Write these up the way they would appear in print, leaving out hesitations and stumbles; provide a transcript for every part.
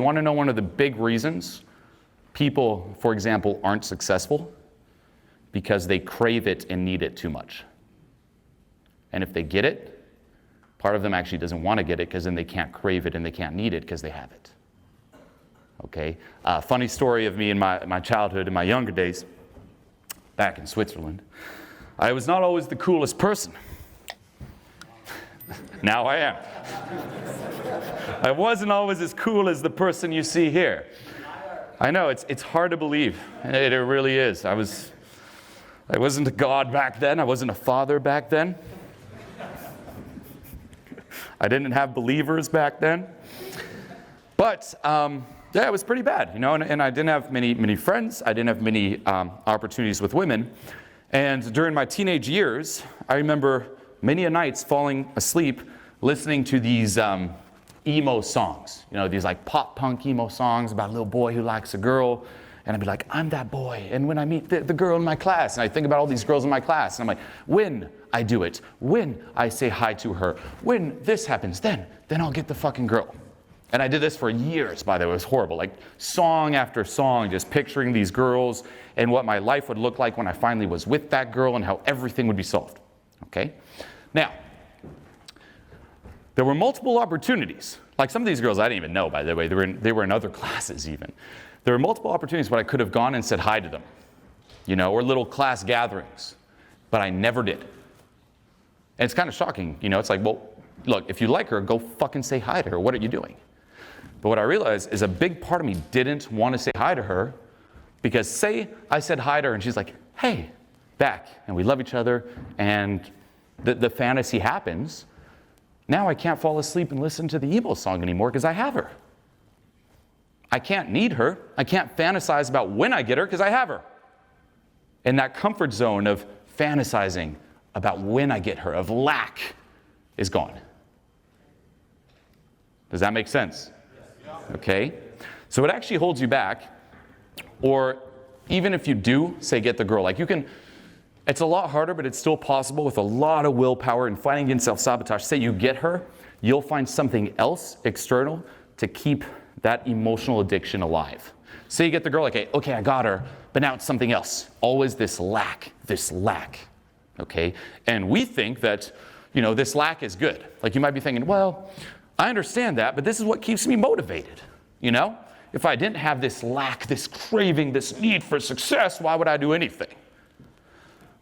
want to know one of the big reasons people, for example, aren't successful? Because they crave it and need it too much. And if they get it, part of them actually doesn't want to get it because then they can't crave it and they can't need it because they have it. Okay? Funny story of me in my childhood, in my younger days, back in Switzerland. I was not always the coolest person. Now I am. I wasn't always as cool as the person you see here. I know, it's hard to believe. It really is. I wasn't a God back then. I wasn't a father back then. I didn't have believers back then. But yeah, it was pretty bad, you know, and I didn't have many friends. I didn't have many opportunities with women. And during my teenage years, I remember many a nights falling asleep listening to these emo songs. You know, these like pop punk emo songs about a little boy who likes a girl. And I'd be like, I'm that boy. And when I meet the girl in my class, and I think about all these girls in my class, and I'm like, when I do it, when I say hi to her, when this happens, then I'll get the fucking girl. And I did this for years, by the way. It was horrible. Like song after song, just picturing these girls and what my life would look like when I finally was with that girl and how everything would be solved. Okay? Now, there were multiple opportunities. Like some of these girls I didn't even know, by the way. They were in other classes even. There were multiple opportunities where I could have gone and said hi to them, you know, or little class gatherings, but I never did. And it's kind of shocking, you know. It's like, well, look, if you like her, go fucking say hi to her. What are you doing? But what I realized is a big part of me didn't want to say hi to her because say I said hi to her and she's like, hey, back, and we love each other, and the fantasy happens. Now I can't fall asleep and listen to the emo song anymore because I have her. I can't need her. I can't fantasize about when I get her because I have her. And that comfort zone of fantasizing about when I get her, of lack, is gone. Does that make sense? Okay? So it actually holds you back. Or even if you do, say, get the girl, like you can, it's a lot harder, but it's still possible with a lot of willpower and fighting against self-sabotage. Say you get her, you'll find something else external to keep that emotional addiction alive. Say you get the girl, like, okay, I got her, but now it's something else. Always this lack, okay? And we think that, you know, this lack is good. Like you might be thinking, well, I understand that, but this is what keeps me motivated, you know? If I didn't have this lack, this craving, this need for success, why would I do anything?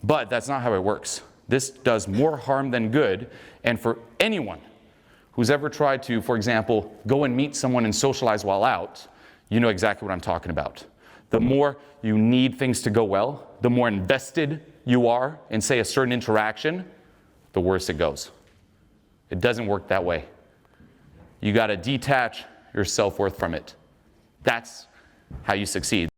But that's not how it works. This does more harm than good, and for anyone who's ever tried to, for example, go and meet someone and socialize while out, you know exactly what I'm talking about. The more you need things to go well, the more invested you are in, say, a certain interaction, the worse it goes. It doesn't work that way. You got to detach your self-worth from it. That's how you succeed.